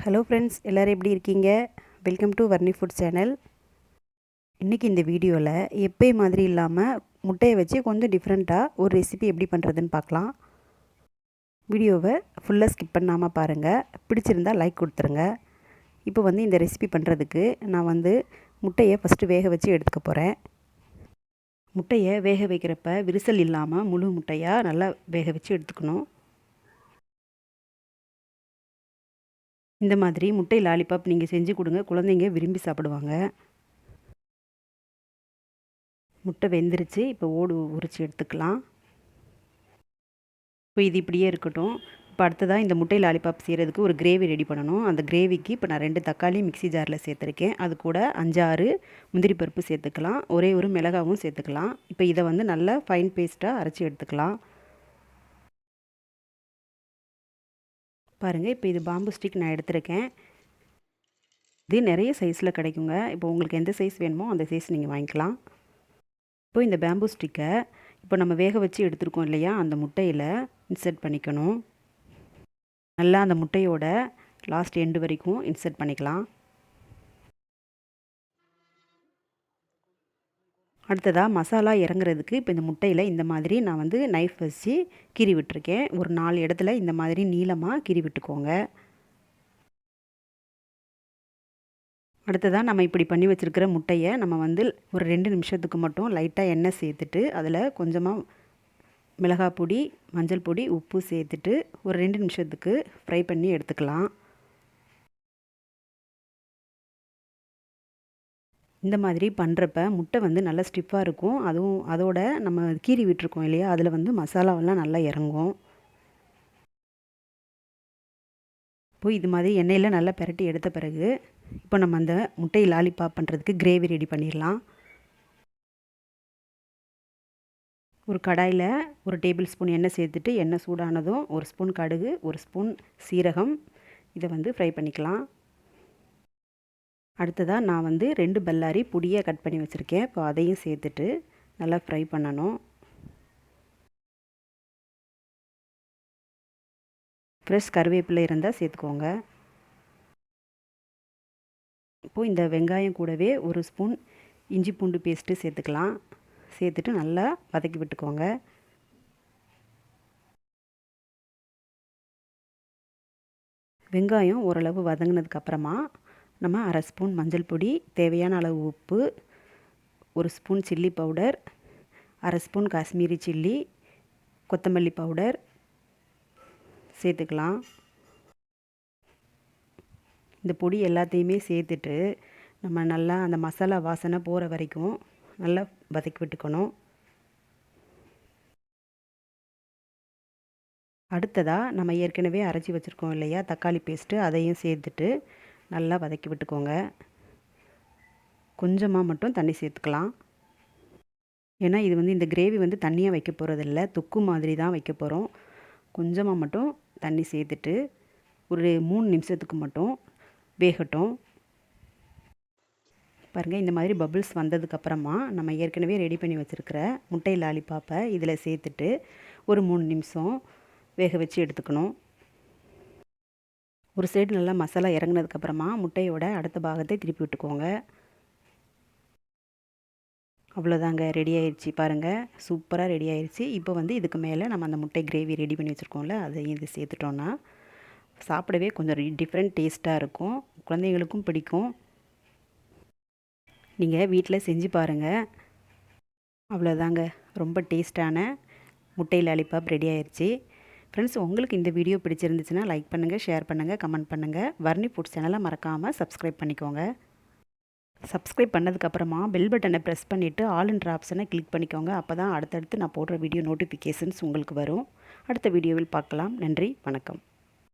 Hello friends, எல்லோரும் எப்படி இருக்கீங்க? Welcome to Varni food channel. இன்றைக்கி இந்த வீடியோவில் எப்போ மாதிரி இல்லாமல் முட்டையை வச்சு கொஞ்சம் டிஃப்ரெண்ட்டாக ஒரு ரெசிபி எப்படி பண்ணுறதுன்னு பார்க்கலாம். வீடியோவை ஃபுல்லாக ஸ்கிப் பண்ணாமல் பாருங்கள். பிடிச்சிருந்தால் லைக் கொடுத்துருங்க. இப்போ இந்த ரெசிபி பண்ணுறதுக்கு நான் முட்டையை ஃபஸ்ட்டு வேக வச்சு எடுத்துக்க போகிறேன். முட்டையை வேக வைக்கிறப்ப விரிசல் இல்லாமல் முழு முட்டையாக நல்லா வேக வச்சு எடுத்துக்கணும். இந்த மாதிரி முட்டை லாலிபாப் நீங்கள் செஞ்சு கொடுங்க, குழந்தைங்க விரும்பி சாப்பிடுவாங்க. முட்டை வெந்துருச்சு. இப்போ ஓடு உரித்து எடுத்துக்கலாம். இப்போ இது இப்படியே இருக்கட்டும். இப்போ அடுத்ததாக இந்த முட்டை லாலிபாப் செய்கிறதுக்கு ஒரு கிரேவி ரெடி பண்ணணும். அந்த கிரேவிக்கு இப்போ நான் 2 தக்காளி மிக்ஸி ஜாரில் சேர்த்துருக்கேன். அது கூட 5-6 முந்திரி பருப்பு சேர்த்துக்கலாம். ஒரே ஒரு மிளகாவும் சேர்த்துக்கலாம். இப்போ இதை நல்லா ஃபைன் பேஸ்ட்டாக அரைச்சி எடுத்துக்கலாம். பாருங்கள், இப்போ இது பாம்பு ஸ்டிக் நான் எடுத்திருக்கேன். இது நிறைய சைஸில் கிடைக்குங்க. இப்போ உங்களுக்கு எந்த சைஸ் வேணுமோ அந்த சைஸ் நீங்கள் வாங்கிக்கலாம். இப்போ இந்த பேம்பு ஸ்டிக்கை இப்போ நம்ம வேக வச்சு எடுத்துருக்கோம் இல்லையா, அந்த முட்டையில் இன்சர்ட் பண்ணிக்கணும். நல்லா அந்த முட்டையோட லாஸ்ட் எண்டு வரைக்கும் இன்சர்ட் பண்ணிக்கலாம். அடுத்ததாக மசாலா இறங்குறதுக்கு இப்போ இந்த முட்டையில் இந்த மாதிரி நான் நைஃப் வச்சு கீறி விட்டுருக்கேன். ஒரு 4 இடத்துல இந்த மாதிரி நீளமாக கீறி விட்டுக்கோங்க. அடுத்ததாக நம்ம இப்படி பண்ணி வச்சுருக்கிற முட்டையை நம்ம ஒரு 2 நிமிஷத்துக்கு மட்டும் லைட்டாக எண்ணெய் சேர்த்துட்டு அதில் கொஞ்சமாக மிளகாய் பொடி, மஞ்சள் பொடி, உப்பு சேர்த்துட்டு ஒரு 2 நிமிஷத்துக்கு ஃப்ரை பண்ணி எடுத்துக்கலாம். இந்த மாதிரி பண்ணுறப்ப முட்டை நல்லா ஸ்டிஃபாக இருக்கும். அதுவும் அதோட நம்ம கீறி விட்டுருக்கோம் இல்லையா, அதில் மசாலாவெல்லாம் நல்லா இறங்கும். இப்போ இது மாதிரி எண்ணெயில் நல்லா பிரட்டி எடுத்த பிறகு இப்போ நம்ம அந்த முட்டை லாலிபாப் பண்ணுறதுக்கு கிரேவி ரெடி பண்ணிடலாம். ஒரு கடாயில் ஒரு டேபிள் ஸ்பூன் எண்ணெய் சேர்த்துட்டு எண்ணெய் சூடானதும் 1 ஸ்பூன் கடுகு, 1 ஸ்பூன் சீரகம் இதை ஃப்ரை பண்ணிக்கலாம். அடுத்ததாக நான் 2 பல்லாரி பொடியாக கட் பண்ணி வச்சுருக்கேன். இப்போ அதையும் சேர்த்துட்டு நல்லா ஃப்ரை பண்ணணும். ஃப்ரெஷ் கருவேப்பிலை இருந்தால் சேர்த்துக்கோங்க. இப்போது இந்த வெங்காயம் கூடவே 1 ஸ்பூன் இஞ்சி பூண்டு பேஸ்ட்டு சேர்த்துக்கலாம். சேர்த்துட்டு நல்லா வதக்கி விட்டுக்கோங்க. வெங்காயம் ஓரளவு வதங்கினதுக்கப்புறமா நம்ம 1/2 ஸ்பூன் மஞ்சள் பொடி, தேவையான அளவு உப்பு, 1 spoon chilli powder, 1/2 spoon Kashmiri chilli, கொத்தமல்லி பவுடர் சேர்த்துக்கலாம். இந்த பொடி எல்லாத்தையுமே சேர்த்துட்டு நம்ம நல்லா அந்த மசாலா வாசனை போகிற வரைக்கும் நல்லா வதக்கி விட்டுக்கணும். அடுத்ததாக நம்ம ஏற்கனவே அரைச்சி வச்சுருக்கோம் இல்லையா தக்காளி பேஸ்ட்டு, அதையும் சேர்த்துட்டு நல்லா வதக்கி விட்டுக்கோங்க. கொஞ்சமாக மட்டும் தண்ணி சேர்த்துக்கலாம். ஏன்னா இது இந்த கிரேவி தண்ணியாக வைக்க போகிறதில்ல, தொக்கு மாதிரி தான் வைக்க போகிறோம். கொஞ்சமாக மட்டும் தண்ணி சேர்த்துட்டு ஒரு 3 நிமிஷத்துக்கு மட்டும் வேகட்டும். பாருங்கள், இந்த மாதிரி பபிள்ஸ் வந்ததுக்கப்புறமா நம்ம ஏற்கனவே ரெடி பண்ணி வச்சுருக்கிற முட்டை லாலிபாப்பை இதில் சேர்த்துட்டு ஒரு 3 நிமிஷம் வேக வச்சு எடுத்துக்கணும். ஒரு சைடு நல்லா மசாலா இறங்கினதுக்கப்புறமா முட்டையோட அடுத்த பாகத்தை திருப்பி விட்டுக்கோங்க. அவ்வளோதாங்க, ரெடி ஆயிடுச்சு. பாருங்கள், சூப்பராக ரெடி ஆயிடுச்சு. இப்போ இதுக்கு மேலே நம்ம அந்த முட்டை கிரேவி ரெடி பண்ணி வச்சுருக்கோம்ல, அதையும் இது சேர்த்துட்டோன்னா சாப்பிடவே கொஞ்சம் டிஃப்ரெண்ட் டேஸ்ட்டாக இருக்கும். குழந்தைங்களுக்கும் பிடிக்கும். நீங்கள் வீட்டில் செஞ்சு பாருங்கள். அவ்வளோதாங்க, ரொம்ப டேஸ்ட்டான முட்டை லாலிபாப் ரெடி ஆயிடுச்சு. ஃப்ரெண்ட்ஸ், உங்களுக்கு இந்த வீடியோ பிடிச்சிருந்துச்சுன்னா லைக் பண்ணுங்கள், ஷேர் பண்ணுங்கள், கமெண்ட் பண்ணுங்கள். வர்ணி ஃபுட் சேனலை மறக்காமல் சப்ஸ்கிரைப் பண்ணிக்கோங்க. சப்ஸ்கிரைப் பண்ணதுக்கப்புறமா பெல் பட்டனை ப்ரெஸ் பண்ணிவிட்டு ஆல்ன்ற ஆப்ஷனை கிளிக் பண்ணிக்கோங்க. அப்போ தான் அடுத்தடுத்து நான் போடுற வீடியோ நோட்டிஃபிகேஷன்ஸ் உங்களுக்கு வரும். அடுத்த வீடியோவில் பார்க்கலாம். நன்றி, வணக்கம்.